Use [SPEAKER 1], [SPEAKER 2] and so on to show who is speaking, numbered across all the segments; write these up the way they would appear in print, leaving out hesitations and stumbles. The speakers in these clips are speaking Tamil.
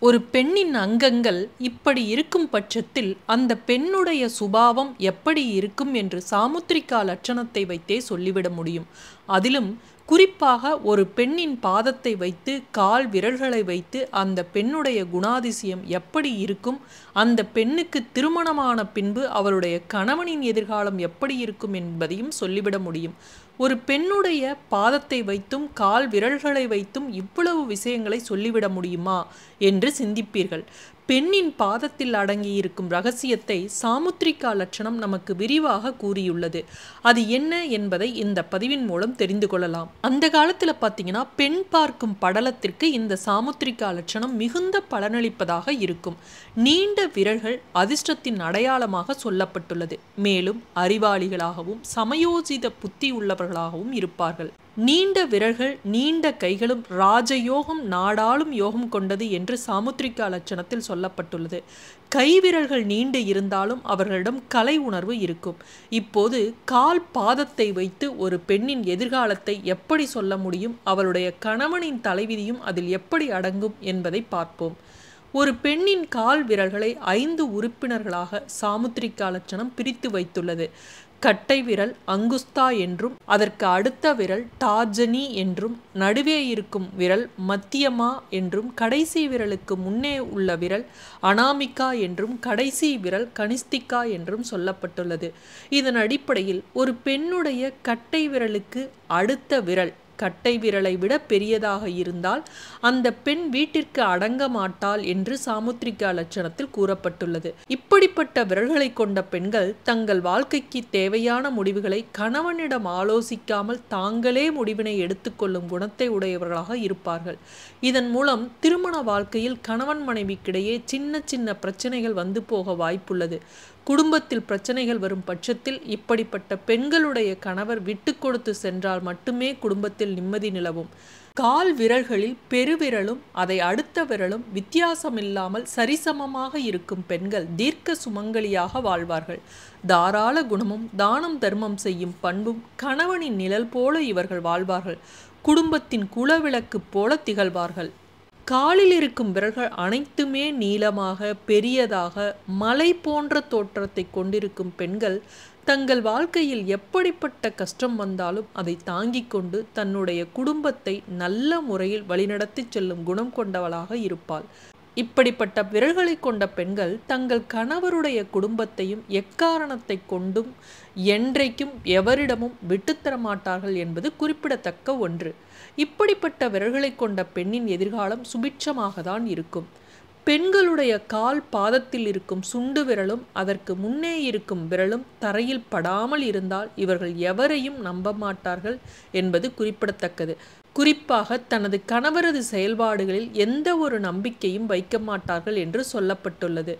[SPEAKER 1] ஒரு பெண்ணின் அங்கங்கள் இப்படி இருக்கும் பட்சத்தில் அந்த பெண்ணுடைய சுபாவம் எப்படி இருக்கும் என்று சாமுத்திரிகா லட்சணத்தை வைத்தே சொல்லிவிட முடியும். அதிலும் குறிப்பாக ஒரு பெண்ணின் பாதத்தை வைத்து கால் விரல்களை வைத்து அந்த பெண்ணுடைய குணாதிசயம் எப்படி இருக்கும், அந்த பெண்ணுக்கு திருமணமான பின்பு அவளுடைய கணவனின் எதிர்காலம் எப்படி இருக்கும் என்பதையும் சொல்லிவிட முடியும். ஒரு பெண்ணுடைய பாதத்தை வைத்தும் கால் விரல்களை வைத்தும் இவ்வளவு விஷயங்களை சொல்லிவிட முடியுமா என்று சிந்திப்பீர்கள். பெண்ணின் பாதத்தில் அடங்கியிருக்கும் ரகசியத்தை சாமுத்திரிகா லட்சணம் நமக்கு விரிவாக கூறியுள்ளது. அது என்ன என்பதை இந்த பதிவின் மூலம் தெரிந்து கொள்ளலாம். அந்த காலத்தில் பார்த்தீங்கன்னா பெண் பார்க்கும் படலத்திற்கு இந்த சாமுத்திரிகா லட்சணம் மிகுந்த பலனளிப்பதாக இருக்கும். நீண்ட விரல்கள் அதிர்ஷ்டத்தின் அடையாளமாக சொல்லப்பட்டுள்ளது. மேலும் அறிவாளிகளாகவும் சமயோசித புத்தி உள்ளவர்களாகவும் இருப்பார்கள். நீண்ட விரல்கள் நீண்ட கைகளும் ராஜயோகம் நாடாளும் யோகம் கொண்டது என்று சாமுத்திரிகா லட்சணத்தில் சொல்லப்பட்டுள்ளது. கைவிரல்கள் நீண்டு இருந்தாலும் அவர்களிடம் கலை உணர்வு இருக்கும். இப்போது கால் பாதத்தை வைத்து ஒரு பெண்ணின் எதிர்காலத்தை எப்படி சொல்ல முடியும், அவளுடைய கணவனின் தலைவிதியும் அதில் எப்படி அடங்கும் என்பதை பார்ப்போம். ஒரு பெண்ணின் கால் விரல்களை 5 உறுப்பினர்களாக சாமுத்திரிகா லட்சணம் பிரித்து வைத்துள்ளது. கட்டை விரல் அங்குஸ்தா என்றும், அதற்கு அடுத்த விரல் டார்ஜனி என்றும், நடுவே இருக்கும் விரல் மத்தியமா என்றும், கடைசி விரலுக்கு முன்னே உள்ள விரல் அனாமிகா என்றும், கடைசி விரல் கனிஸ்திகா என்றும் சொல்லப்பட்டுள்ளது. இதன் அடிப்படையில் ஒரு பெண்ணுடைய கட்டை விரலுக்கு அடுத்த விரல் கட்டை விரலை விட பெரியதாக இருந்தால் அந்த பெண் வீட்டிற்கு அடங்க மாட்டாள் என்று சாமுத்திரிகா லட்சணத்தில் கூறப்பட்டுள்ளது. இப்படிப்பட்ட விரல்களை கொண்ட பெண்கள் தங்கள் வாழ்க்கைக்கு தேவையான முடிவுகளை கணவனிடம் ஆலோசிக்காமல் தாங்களே முடிவினை எடுத்துக்கொள்ளும் குணத்தை உடையவர்களாக இருப்பார்கள். இதன் மூலம் திருமண வாழ்க்கையில் கணவன் மனைவிக்கிடையே சின்ன சின்ன பிரச்சனைகள் வந்து போக வாய்ப்புள்ளது. குடும்பத்தில் பிரச்சனைகள் வரும் பட்சத்தில் இப்படிப்பட்ட பெண்களுடைய கணவர் விட்டு கொடுத்து சென்றால் மட்டுமே குடும்பத்தில் நிம்மதி நிலவும். கால் விரல்களில் பெருவிரலும் அதை அடுத்த விரலும் வித்தியாசமில்லாமல் சரிசமமாக இருக்கும் பெண்கள் தீர்க்க சுமங்கலியாக வாழ்வார்கள். தாராள குணமும் தானம் தர்மம் செய்யும் பண்பும் கணவனின் நிழல் போல இவர்கள் வாழ்வார்கள். குடும்பத்தின் குலவிளக்கு போல திகழ்வார்கள். காலில் இருக்கும் விரல்கள் அனைத்துமே நீளமாக பெரியதாக மலை போன்ற தோற்றத்தை கொண்டிருக்கும் பெண்கள் தங்கள் வாழ்க்கையில் எப்படிப்பட்ட கஷ்டம் வந்தாலும் அதை தாங்கிக் கொண்டு தன்னுடைய குடும்பத்தை நல்ல முறையில் வழிநடத்தி செல்லும் குணம் கொண்டவளாக இருப்பாள். இப்படிப்பட்ட விரல்களை கொண்ட பெண்கள் தங்கள் கணவருடைய குடும்பத்தையும் எக்காரணத்தை கொண்டும் என்றைக்கும் எவரிடமும் விட்டுத்தர மாட்டார்கள் என்பது குறிப்பிடத்தக்க ஒன்று. இப்படிப்பட்ட விரல்களை கொண்ட பெண்ணின் எதிர்காலம் சுபிட்சமாக தான் இருக்கும். பெண்களுடைய கால் பாதத்தில் இருக்கும் சுண்டு விரலும் அதற்கு முன்னே இருக்கும் விரலும் தரையில் படாமல் இருந்தால் இவர்கள் எவரையும் நம்ப மாட்டார்கள் என்பது குறிப்பிடத்தக்கது. குறிப்பாக தனது கணவரது செயல்பாடுகளில் எந்த ஒரு நம்பிக்கையும் வைக்க மாட்டார்கள் என்று சொல்லப்பட்டுள்ளது.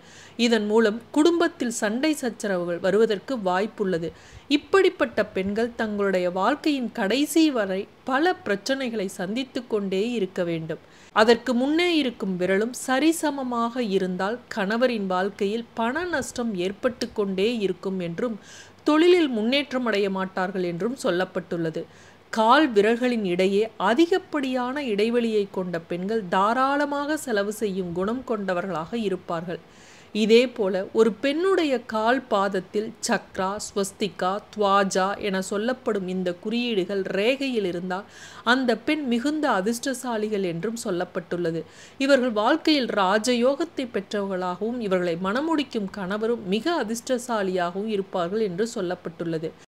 [SPEAKER 1] இதன் மூலம் குடும்பத்தில் சண்டை சச்சரவுகள் வருவதற்கு வாய்ப்புள்ளது. இப்படிப்பட்ட பெண்கள் தங்களுடைய வாழ்க்கையின் கடைசி வரை பல பிரச்சனைகளை சந்தித்து கொண்டே இருக்க வேண்டும். அதற்கு முன்னே இருக்கும் விரலும் சரிசமமாக இருந்தால் கணவரின் வாழ்க்கையில் பண நஷ்டம் ஏற்பட்டு கொண்டே இருக்கும் என்றும் தொழிலில் முன்னேற்றம் அடைய மாட்டார்கள் என்றும் சொல்லப்பட்டுள்ளது. கால் விரல்களின் இடையே அதிகப்படியான இடைவெளியை கொண்ட பெண்கள் தாராளமாக செலவு செய்யும் குணம் கொண்டவர்களாக இருப்பார்கள். இதே போல ஒரு பெண்ணுடைய கால் பாதத்தில் சக்ரா, ஸ்வஸ்திகா, துவாஜா என சொல்லப்படும் இந்த குறியீடுகள் ரேகையில் இருந்தால் அந்த பெண் மிகுந்த அதிர்ஷ்டசாலிகள் என்றும் சொல்லப்பட்டுள்ளது. இவர்கள் வாழ்க்கையில் ராஜயோகத்தை பெற்றவர்களாகவும் இவர்களை மணமுடிக்கும் கணவரும் மிக அதிர்ஷ்டசாலியாகவும் இருப்பார்கள் என்று சொல்லப்பட்டுள்ளது.